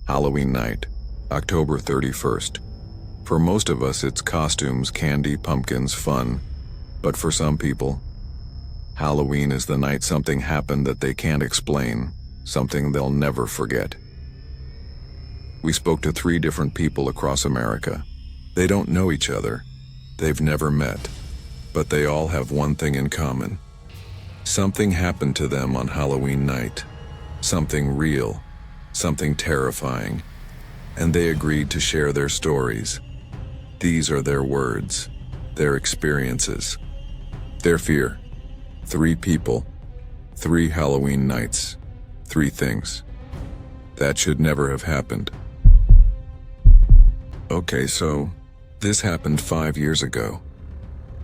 Halloween night, October 31st. For most of us, it's costumes, candy, pumpkins, fun. But for some people, Halloween is the night something happened that they can't explain, something they'll never forget. We spoke to 3 different people across America. They don't know each other. They've never met. But they all have one thing in common. Something happened to them on Halloween night. Something real. Something terrifying. And they agreed to share their stories. These are their words. Their experiences. Their fear. 3 people. 3 Halloween nights. 3 things. That should never have happened. Okay, so this happened 5 years ago.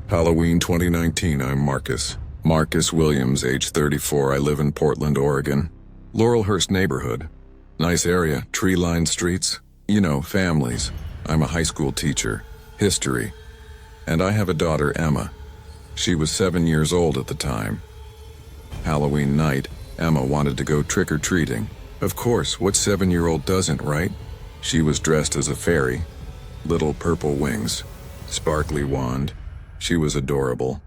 Halloween 2019, I'm Marcus. Marcus Williams, age 34. I live in Portland, Oregon. Laurelhurst neighborhood. Nice area, tree-lined streets. You know, families. I'm a high school teacher. History. And I have a daughter, Emma. She was 7 years old at the time. Halloween night, Emma wanted to go trick-or-treating. Of course, what 7-year-old doesn't, right? She was dressed as a fairy. Little purple wings. Sparkly wand. She was adorable.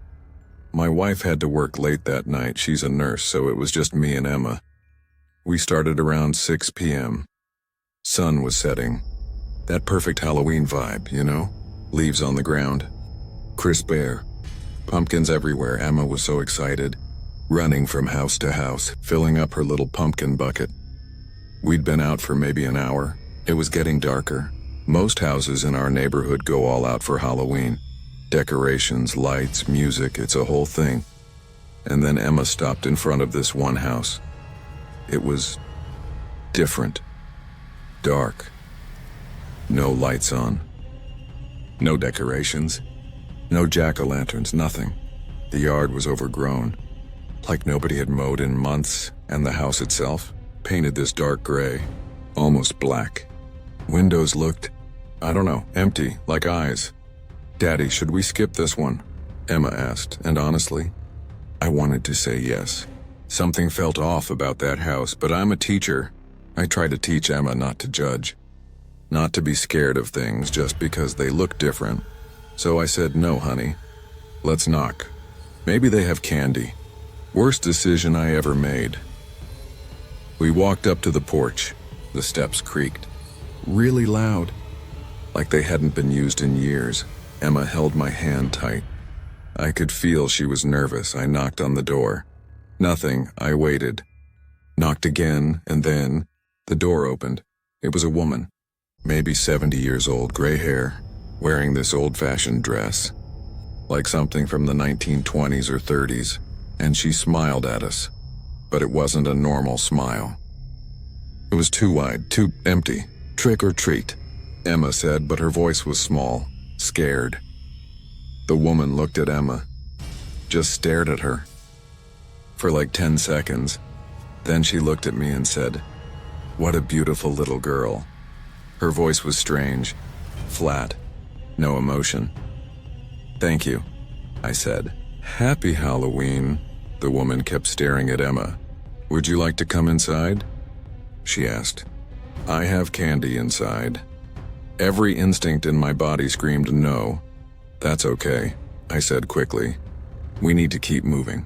My wife had to work late that night. She's a nurse, so it was just me and Emma. We started around 6 p.m. Sun was setting. That perfect Halloween vibe, you know? Leaves on the ground. Crisp air. Pumpkins everywhere. Emma was so excited. Running from house to house, filling up her little pumpkin bucket. We'd been out for maybe an hour. It was getting darker. Most houses in our neighborhood go all out for Halloween. Decorations, lights, music, it's a whole thing. And then Emma stopped in front of this one house. It was different. Dark. No lights on. No decorations. No jack-o'-lanterns, nothing. The yard was overgrown. Like nobody had mowed in months, and the house itself, painted this dark gray, almost black. Windows looked, I don't know, empty, like eyes. "Daddy, should we skip this one?" Emma asked, and honestly, I wanted to say yes. Something felt off about that house, but I'm a teacher. I try to teach Emma not to judge. Not to be scared of things just because they look different. So I said, "No, honey. Let's knock. Maybe they have candy." Worst decision I ever made. We walked up to the porch. The steps creaked. Really loud. Like they hadn't been used in years. Emma held my hand tight. I could feel she was nervous. I knocked on the door. Nothing. I waited. Knocked again, and then the door opened. It was a woman. Maybe 70 years old, gray hair, wearing this old-fashioned dress. Like something from the 1920s or 30s. And she smiled at us. But it wasn't a normal smile. It was too wide, too empty. "Trick or treat," Emma said, but her voice was small, scared. The woman looked at Emma, just stared at her. For like 10 seconds. Then she looked at me and said, "What a beautiful little girl." Her voice was strange, flat, no emotion. "Thank you," I said. "Happy Halloween." The woman kept staring at Emma. "Would you like to come inside?" she asked. I have candy inside. Every instinct in my body screamed no. "That's okay," I said quickly. "We need to keep moving."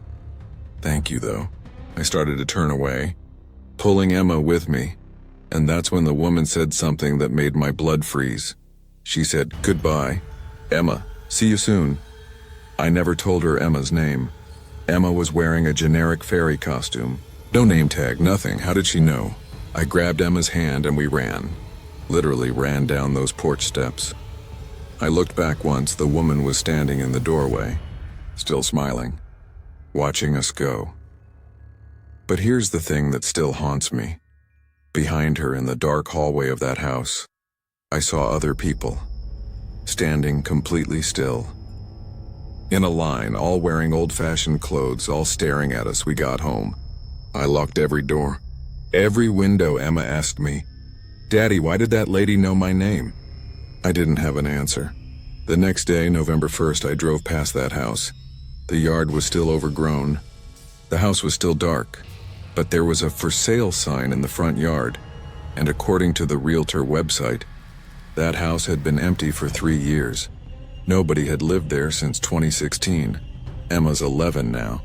"Thank you, though." I started to turn away, pulling Emma with me, and that's when the woman said something that made my blood freeze. She said, "Goodbye, Emma. See you soon." I never told her Emma's name. Emma was wearing a generic fairy costume. No name tag, nothing. How did she know? I grabbed Emma's hand and we ran. Literally ran down those porch steps. I looked back once. The woman was standing in the doorway, still smiling, watching us go. But here's the thing that still haunts me. Behind her in the dark hallway of that house, I saw other people, standing completely still. In a line, all wearing old-fashioned clothes, all staring at us. We got home. I locked every door. Every window. Emma asked me, "Daddy, why did that lady know my name?" I didn't have an answer. The next day, November 1st, I drove past that house. The yard was still overgrown. The house was still dark, but there was a "for sale" sign in the front yard. And according to the realtor website, that house had been empty for 3 years. Nobody had lived there since 2016. Emma's 11 now.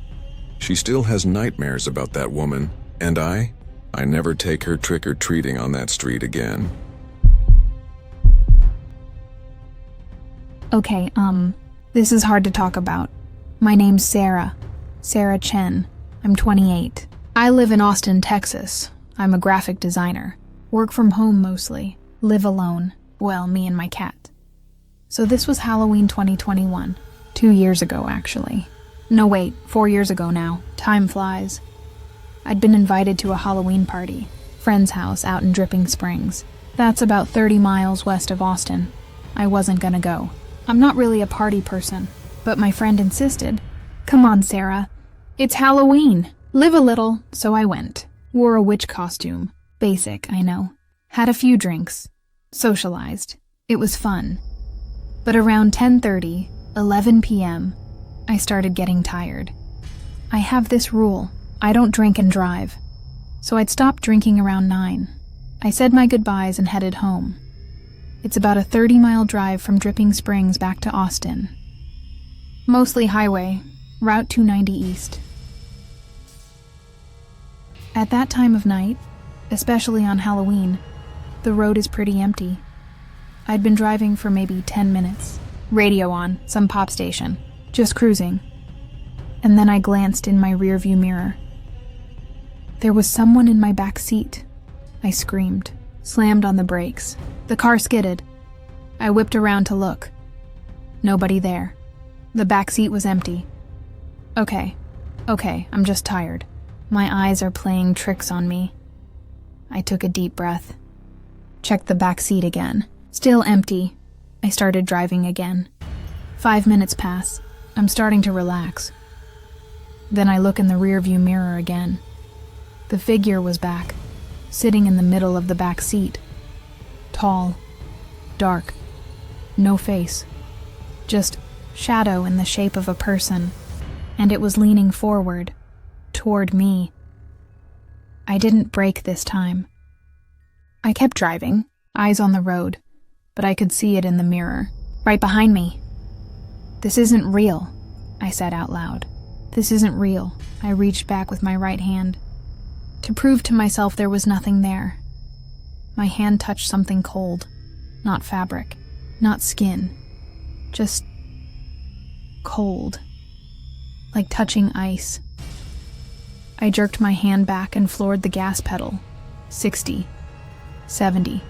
She still has nightmares about that woman, and I never take her trick-or-treating on that street again. Okay, this is hard to talk about. My name's Sarah CHEN. I'm 28. I live in Austin, Texas. I'm a graphic designer. Work from home mostly. Live alone. Well, me and my cat. So this was Halloween 2021. 2 years ago, actually. No, wait, 4 years ago now. Time flies. I'd been invited to a Halloween party. Friend's house out in Dripping Springs. That's about 30 miles west of Austin. I wasn't gonna go. I'm not really a party person, but my friend insisted. Come on, Sarah. It's Halloween. Live a little, so I went. Wore a witch costume. Basic, I know. Had a few drinks. Socialized. It was fun. But around 10:30, 11 p.m., I started getting tired. I have this rule. I don't drink and drive. So I'd stopped drinking around 9. I said my goodbyes and headed home. It's about a 30-mile drive from Dripping Springs back to Austin. Mostly highway, Route 290 East. At that time of night, especially on Halloween, the road is pretty empty. I'd been driving for maybe 10 minutes. Radio on, some pop station. Just cruising. And then I glanced in my rearview mirror. There was someone in my back seat. I screamed, slammed on the brakes. The car skidded. I whipped around to look. Nobody there. The back seat was empty. Okay, I'm just tired. My eyes are playing tricks on me. I took a deep breath. Checked the back seat again. Still empty. I started driving again. 5 minutes pass. I'm starting to relax. Then I look in the rearview mirror again. The figure was back, sitting in the middle of the back seat. Tall, dark, no face, just shadow in the shape of a person, and it was leaning forward, toward me. I didn't brake this time. I kept driving, eyes on the road, but I could see it in the mirror, right behind me. This isn't real, I said out loud. This isn't real. I reached back with my right hand. To prove to myself there was nothing there. My hand touched something cold, not fabric, not skin, just cold, like touching ice. I jerked my hand back and floored the gas pedal. 60, 70,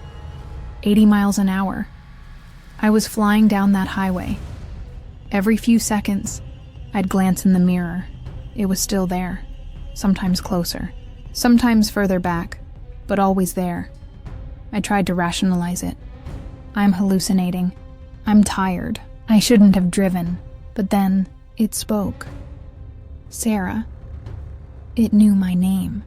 80 miles an hour. I was flying down that highway. Every few seconds, I'd glance in the mirror. It was still there, sometimes closer, sometimes further back, but always there. I tried to rationalize it. I'm hallucinating. I'm tired. I shouldn't have driven. But then, it spoke. Sarah. It knew my name.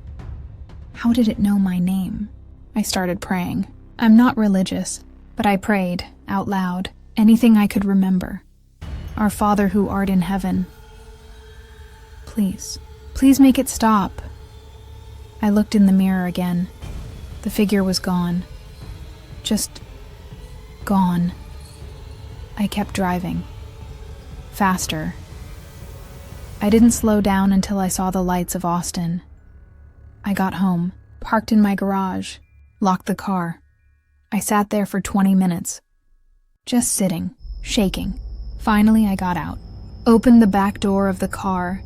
How did it know my name? I started praying. I'm not religious, but I prayed, out loud, anything I could remember. Our Father who art in heaven. Please make it stop. I looked in the mirror again. The figure was gone. Just gone. I kept driving. Faster. I didn't slow down until I saw the lights of Austin. I got home, parked in my garage, locked the car. I sat there for 20 minutes. Just sitting, shaking. Finally, I got out. Opened the back door of the car.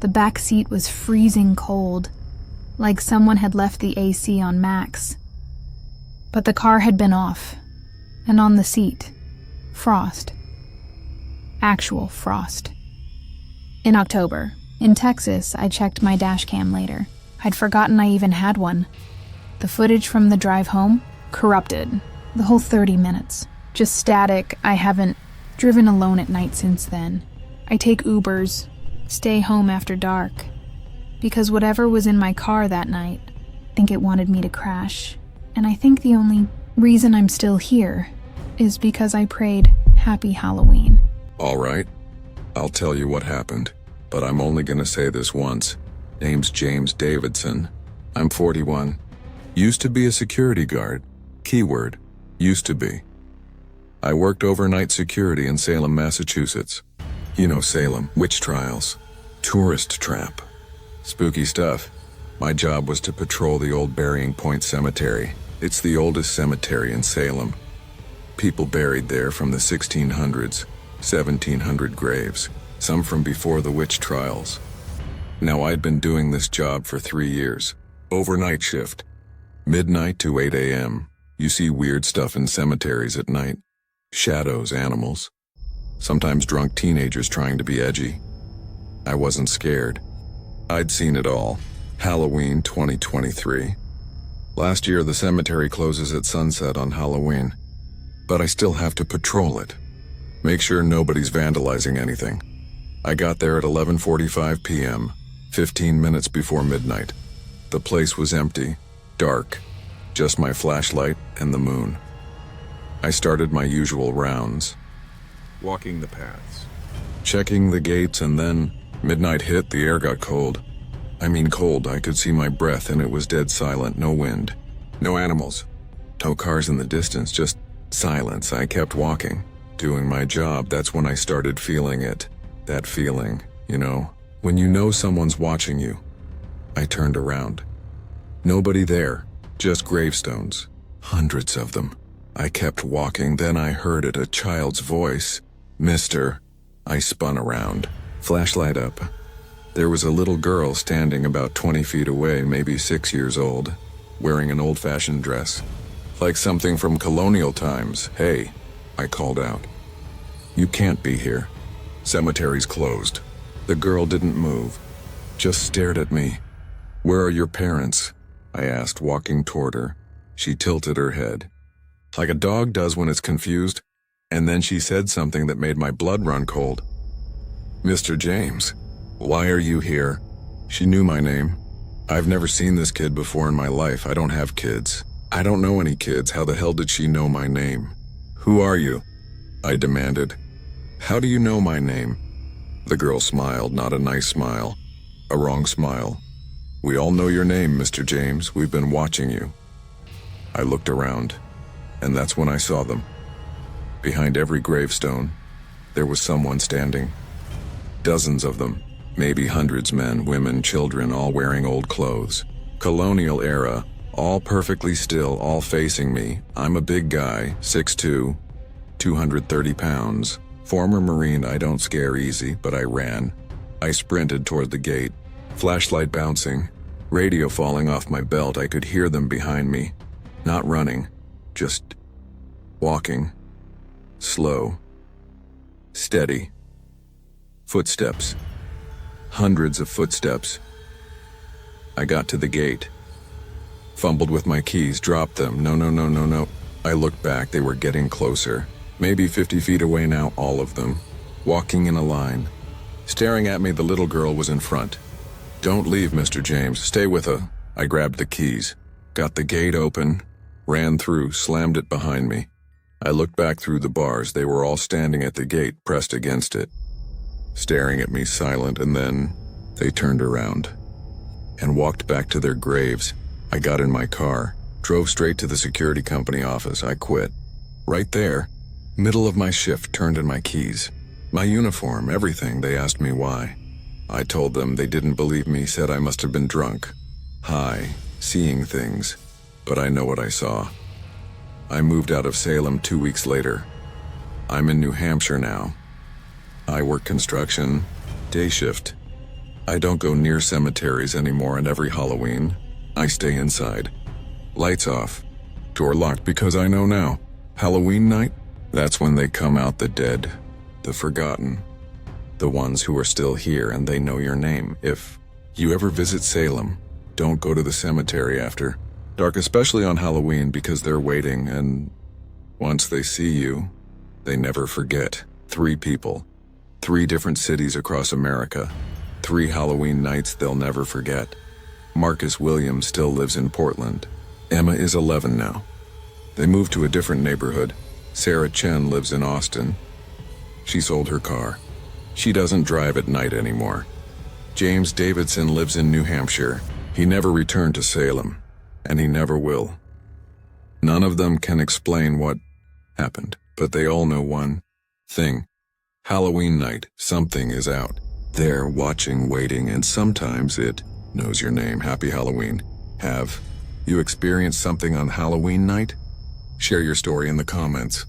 The back seat was freezing cold, like someone had left the AC on max. But the car had been off, and on the seat, frost. Actual frost. In October, in Texas, I checked my dash cam later. I'd forgotten I even had one. The footage from the drive home, corrupted. The whole 30 minutes. Just static. I haven't driven alone at night since then. I take Ubers, stay home after dark. Because whatever was in my car that night, I think it wanted me to crash. And I think the only reason I'm still here is because I prayed Happy Halloween. All right, I'll tell you what happened, but I'm only gonna say this once. Name's James Davidson. I'm 41. Used to be a security guard. Keyword, used to be. I worked overnight security in Salem, Massachusetts. You know Salem, witch trials, tourist trap, spooky stuff. My job was to patrol the old Burying Point Cemetery. It's the oldest cemetery in Salem. People buried there from the 1600s, 1700 graves, some from before the witch trials. Now I'd been doing this job for 3 years. Overnight shift. Midnight to 8 a.m. You see weird stuff in cemeteries at night. Shadows, animals. Sometimes drunk teenagers trying to be edgy. I wasn't scared. I'd seen it all. Halloween 2023. Last year the cemetery closes at sunset on Halloween. But I still have to patrol it. Make sure nobody's vandalizing anything. I got there at 11:45 p.m., 15 minutes before midnight. The place was empty, dark, just my flashlight and the moon. I started my usual rounds. Walking the paths. Checking the gates, and then midnight hit, the air got cold. I mean cold, I could see my breath and it was dead silent, no wind, no animals, no cars in the distance, just silence. I kept walking, doing my job. That's when I started feeling it. That feeling, when you know someone's watching you. I turned around. Nobody there, just gravestones, hundreds of them. I kept walking, then I heard it, a child's voice. Mister. I spun around, flashlight up. There was a little girl standing about 20 feet away, maybe 6 years old, wearing an old-fashioned dress, like something from colonial times. Hey, I called out. You can't be here. Cemetery's closed. The girl didn't move, just stared at me. Where are your parents? I asked, walking toward her. She tilted her head, like a dog does when it's confused, and then she said something that made my blood run cold. Mr. James, why are you here? She knew my name. I've never seen this kid before in my life. I don't have kids. I don't know any kids. How the hell did she know my name? Who are you? I demanded. How do you know my name? The girl smiled, not a nice smile, a wrong smile. We all know your name, Mr. James. We've been watching you. I looked around, and that's when I saw them. Behind every gravestone, there was someone standing. Dozens of them, maybe hundreds, men, women, children, all wearing old clothes. Colonial era, all perfectly still, all facing me. I'm a big guy, 6'2", 230 pounds. Former Marine, I don't scare easy, but I ran. I sprinted toward the gate, flashlight bouncing, radio falling off my belt. I could hear them behind me. Not running, just walking. Slow. Steady. Footsteps. Hundreds of footsteps. I got to the gate. Fumbled with my keys, dropped them. No. I looked back, they were getting closer. Maybe 50 feet away now, all of them. Walking in a line. Staring at me, the little girl was in front. Don't leave, Mr. James. Stay with her. I grabbed the keys. Got the gate open. Ran through, slammed it behind me. I looked back through the bars. They were all standing at the gate, pressed against it, staring at me, silent, and then they turned around and walked back to their graves. I got in my car, drove straight to the security company office. I quit. Right there, middle of my shift, turned in my keys, my uniform, everything. They asked me why. I told them. They didn't believe me, said I must have been drunk, high, seeing things, but I know what I saw. I moved out of Salem 2 weeks later. I'm in New Hampshire now. I work construction, day shift. I don't go near cemeteries anymore, and every Halloween, I stay inside. Lights off, door locked, because I know now, Halloween night, that's when they come out, the dead, the forgotten, the ones who are still here, and they know your name. If you ever visit Salem, don't go to the cemetery after dark, especially on Halloween, because they're waiting, and once they see you, they never forget. 3 people, 3 different cities across America, 3 Halloween nights they'll never forget. Marcus Williams still lives in Portland. Emma is 11 now. They moved to a different neighborhood. Sarah CHEN lives in Austin. She sold her car. She doesn't drive at night anymore. James Davidson lives in New Hampshire. He never returned to Salem. and he never will. None of them can explain what happened, but they all know one thing. Halloween night, something is out there watching, waiting, and sometimes it knows your name. Happy Halloween. Have you experienced something on Halloween night? Share your story in the comments.